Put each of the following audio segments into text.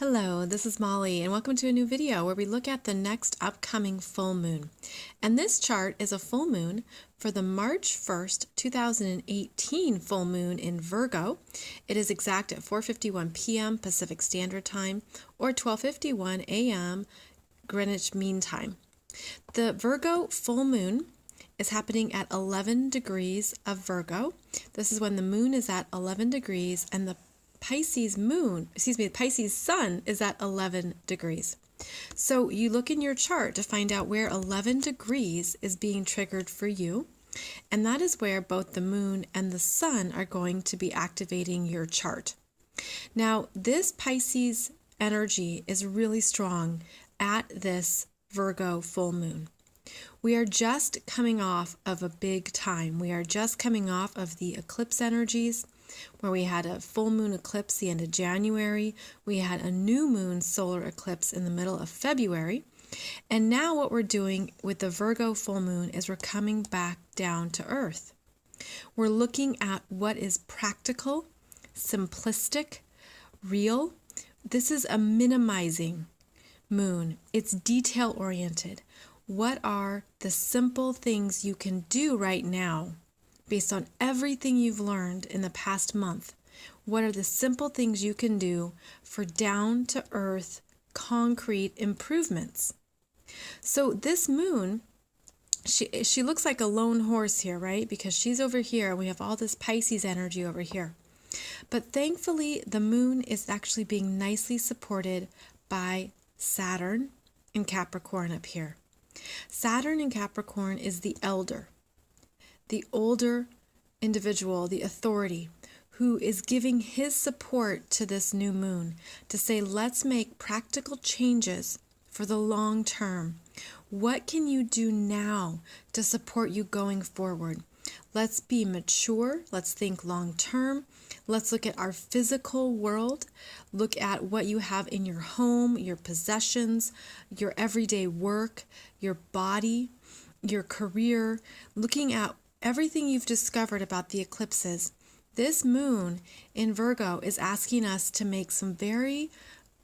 Hello, this is Molly, and welcome to a new video where we look at the next upcoming full moon. And this chart is a full moon for the March 1st, 2018 full moon in Virgo. It is exact at 4:51 p.m. Pacific Standard Time or 12:51 a.m. Greenwich Mean Time. The Virgo full moon is happening at 11 degrees of Virgo. This is when the moon is at 11 degrees and the Pisces sun is at 11 degrees. So you look in your chart to find out where 11 degrees is being triggered for you, and that is where both the moon and the sun are going to be activating your chart. Now, this Pisces energy is really strong at this Virgo full moon. We are just coming off of a big time. We are just coming off of the eclipse energies, where we had a full moon eclipse the end of January. We had a new moon solar eclipse in the middle of February. And now what we're doing with the Virgo full moon is we're coming back down to earth. We're looking at what is practical, simplistic, real. This is a minimizing moon. It's detail oriented. What are the simple things you can do right now based on everything you've learned in the past month? What are the simple things you can do for down-to-earth, concrete improvements? So this moon, she looks like a lone horse here, right? Because she's over here, and we have all this Pisces energy over here. But thankfully, the moon is actually being nicely supported by Saturn in Capricorn up here. Saturn in Capricorn is the elder, the older individual, the authority, who is giving his support to this new moon to say, let's make practical changes for the long term. What can you do now to support you going forward? Let's be mature. Let's think long term. Let's look at our physical world. Look at what you have in your home, your possessions, your everyday work, your body, your career, looking at everything you've discovered about the eclipses. This moon in Virgo is asking us to make some very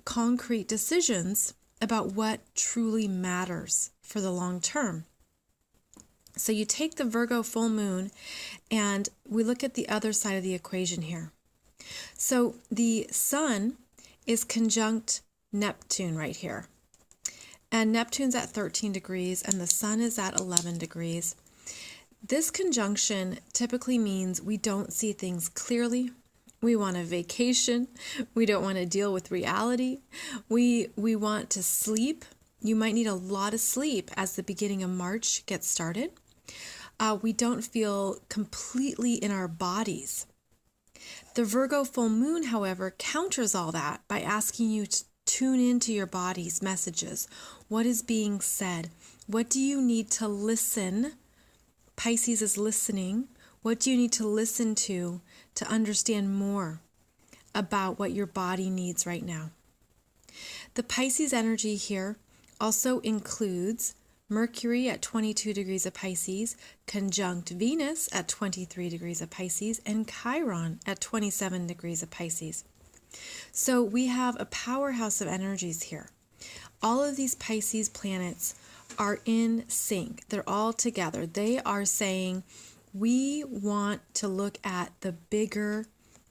concrete decisions about what truly matters for the long term. So you take the Virgo full moon and we look at the other side of the equation here. So the sun is conjunct Neptune right here. And Neptune's at 13 degrees and the sun is at 11 degrees. This conjunction typically means we don't see things clearly. We want a vacation. We don't want to deal with reality. We want to sleep. You might need a lot of sleep as the beginning of March gets started. We don't feel completely in our bodies. The Virgo full moon, however, counters all that by asking you to tune into your body's messages. What is being said? What do you need to listen? Pisces is listening. What do you need to listen to understand more about what your body needs right now? The Pisces energy here also includes Mercury at 22 degrees of Pisces, conjunct Venus at 23 degrees of Pisces, and Chiron at 27 degrees of Pisces. So we have a powerhouse of energies here. All of these Pisces planets are in sync. They're all together. They are saying, we want to look at the bigger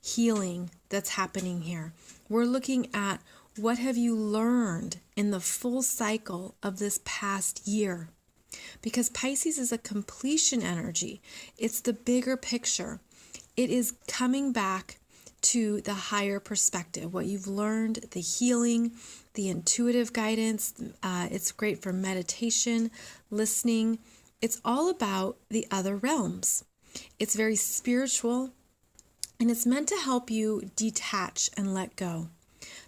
healing that's happening here. We're looking at what have you learned in the full cycle of this past year? Because Pisces is a completion energy. It's the bigger picture. It is coming back to the higher perspective, what you've learned, the healing, the intuitive guidance. It's great for meditation, listening. It's all about the other realms. It's very spiritual, and it's meant to help you detach and let go.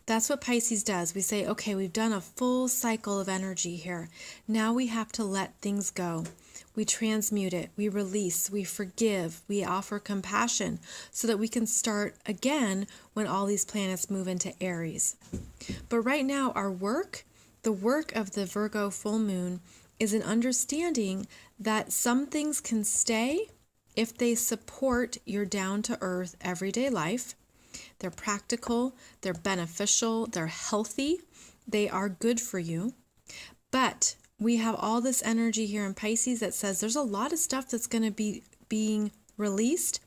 That's what Pisces does. We say, okay, we've done a full cycle of energy here. Now we have to let things go. We transmute it, we release, we forgive, we offer compassion so that we can start again when all these planets move into Aries. But right now, our work, the work of the Virgo full moon, is an understanding that some things can stay if they support your down-to-earth everyday life. They're practical, they're beneficial, they're healthy, they are good for you. But we have all this energy here in Pisces that says there's a lot of stuff that's going to be being released,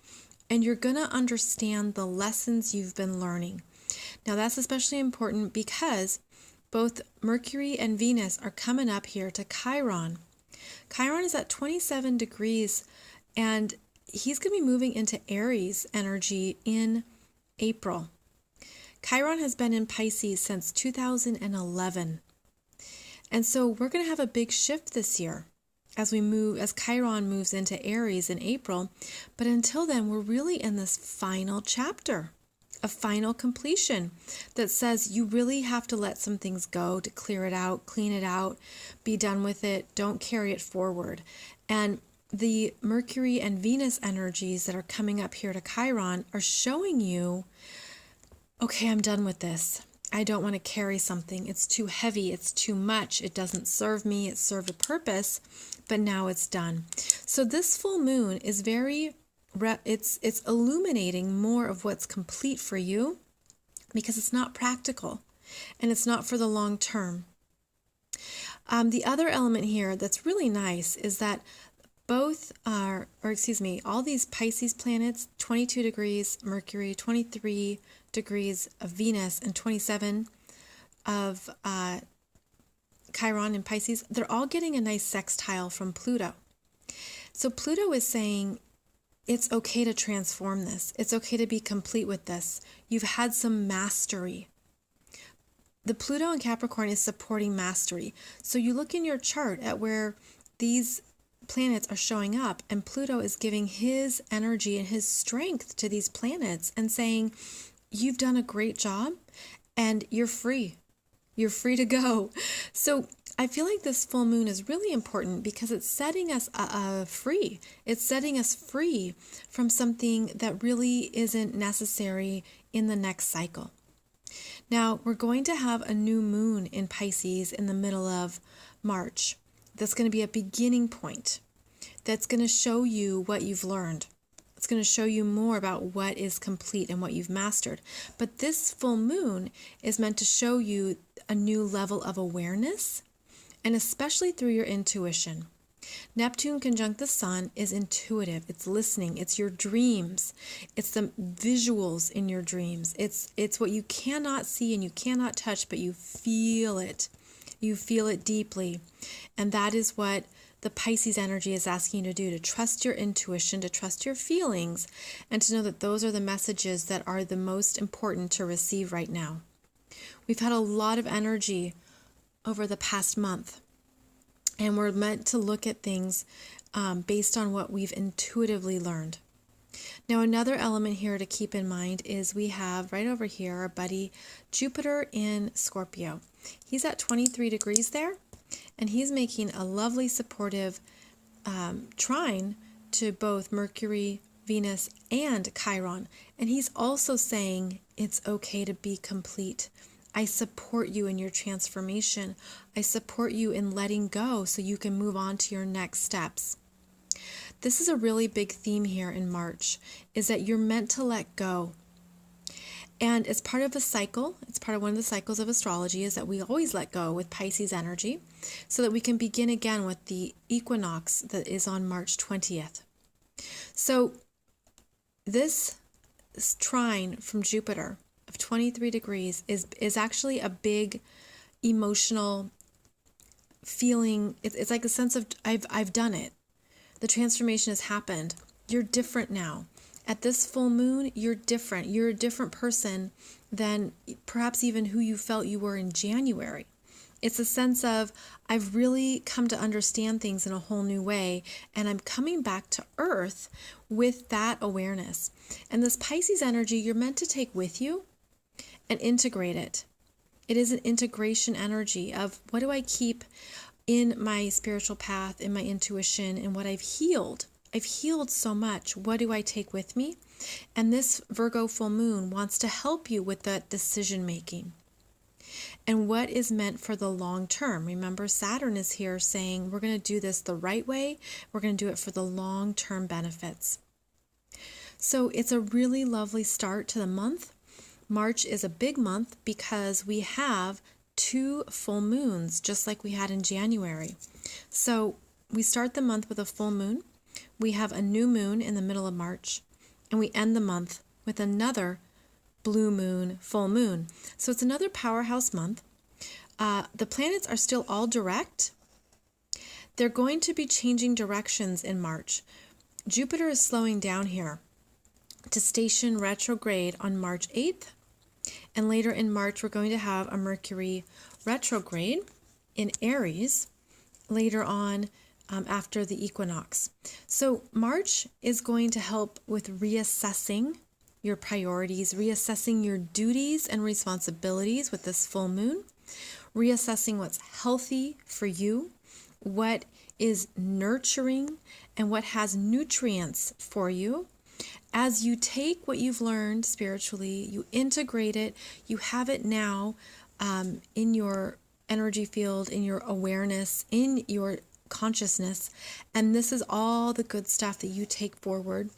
and you're going to understand the lessons you've been learning. Now, that's especially important because both Mercury and Venus are coming up here to Chiron. Chiron is at 27 degrees, and he's going to be moving into Aries energy in April. Chiron has been in Pisces since 2011. And so we're going to have a big shift this year as Chiron moves into Aries in April. But until then, we're really in this final chapter, a final completion that says you really have to let some things go, to clear it out, clean it out, be done with it, don't carry it forward. And the Mercury and Venus energies that are coming up here to Chiron are showing you, okay, I'm done with this. I don't want to carry something. It's too heavy. It's too much. It doesn't serve me. It served a purpose, but now it's done. So this full moon is it's illuminating more of what's complete for you, because it's not practical and it's not for the long term. The other element here that's really nice is that all these Pisces planets, 22 degrees Mercury, 23 degrees of Venus, and 27 of Chiron in Pisces, they're all getting a nice sextile from Pluto. So Pluto is saying it's okay to transform this. It's okay to be complete with this. You've had some mastery. The Pluto in Capricorn is supporting mastery. So you look in your chart at where these planets are showing up, and Pluto is giving his energy and his strength to these planets and saying, you've done a great job and you're free. You're free to go. So I feel like this full moon is really important because it's setting us free. It's setting us free from something that really isn't necessary in the next cycle. Now, we're going to have a new moon in Pisces in the middle of March. That's going to be a beginning point. That's going to show you what you've learned. It's going to show you more about what is complete and what you've mastered. But this full moon is meant to show you a new level of awareness, and especially through your intuition. Neptune conjunct the sun is intuitive. It's listening. It's your dreams. It's the visuals in your dreams. It's what you cannot see and you cannot touch, but you feel it. You feel it deeply. And that is what the Pisces energy is asking you to do, to trust your intuition, to trust your feelings, and to know that those are the messages that are the most important to receive right now. We've had a lot of energy over the past month, and we're meant to look at things based on what we've intuitively learned. Now, another element here to keep in mind is we have right over here our buddy Jupiter in Scorpio. He's at 23 degrees there, and he's making a lovely supportive trine to both Mercury, Venus, and Chiron. And he's also saying it's okay to be complete. I support you in your transformation. I support you in letting go so you can move on to your next steps. This is a really big theme here in March, is that you're meant to let go. And it's part of a cycle. It's part of one of the cycles of astrology, is that we always let go with Pisces energy so that we can begin again with the equinox that is on March 20th. So this trine from Jupiter of 23 degrees is actually a big emotional feeling. It's like a sense of I've done it. The transformation has happened. You're different now. At this full moon, you're different. You're a different person than perhaps even who you felt you were in January. It's a sense of, I've really come to understand things in a whole new way, and I'm coming back to earth with that awareness. And this Pisces energy, you're meant to take with you and integrate it. It is an integration energy of, what do I keep in my spiritual path, in my intuition, and what I've healed. I've healed so much. What do I take with me? And this Virgo full moon wants to help you with that decision making. And what is meant for the long term. Remember, Saturn is here saying we're going to do this the right way. We're going to do it for the long term benefits. So it's a really lovely start to the month. March is a big month because we have 2 full moons, just like we had in January. So we start the month with a full moon. We have a new moon in the middle of March, and we end the month with another blue moon, full moon. So it's another powerhouse month. The planets are still all direct. They're going to be changing directions in March. Jupiter is slowing down here to station retrograde on March 8th. And later in March, we're going to have a Mercury retrograde in Aries later on after the equinox. So March is going to help with reassessing your priorities, reassessing your duties and responsibilities with this full moon, reassessing what's healthy for you, what is nurturing, and what has nutrients for you. As you take what you've learned spiritually, you integrate it, you have it now in your energy field, in your awareness, in your consciousness, and this is all the good stuff that you take forward.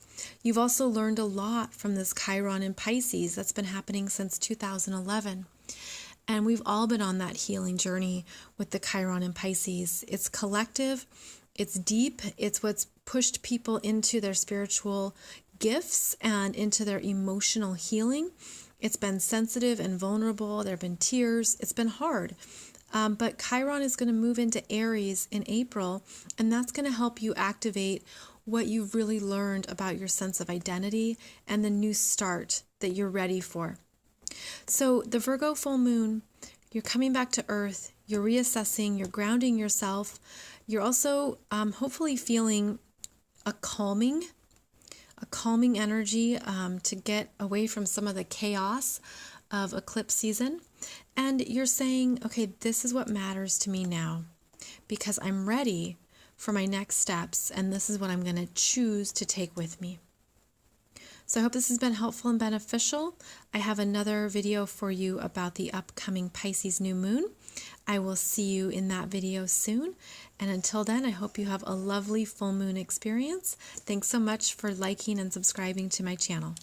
You've also learned a lot from this Chiron in Pisces that's been happening since 2011. And we've all been on that healing journey with the Chiron in Pisces. It's collective, it's deep, it's what's pushed people into their spiritual gifts and into their emotional healing. It's been sensitive and vulnerable. There have been tears. It's been hard. But Chiron is going to move into Aries in April, and that's going to help you activate what you've really learned about your sense of identity and the new start that you're ready for. So the Virgo full moon, you're coming back to Earth, you're reassessing, you're grounding yourself. You're also hopefully feeling a calming energy to get away from some of the chaos of eclipse season. And you're saying, okay, this is what matters to me now because I'm ready for my next steps, and this is what I'm going to choose to take with me. So I hope this has been helpful and beneficial. I have another video for you about the upcoming Pisces new moon. I will see you in that video soon. And until then, I hope you have a lovely full moon experience. Thanks so much for liking and subscribing to my channel.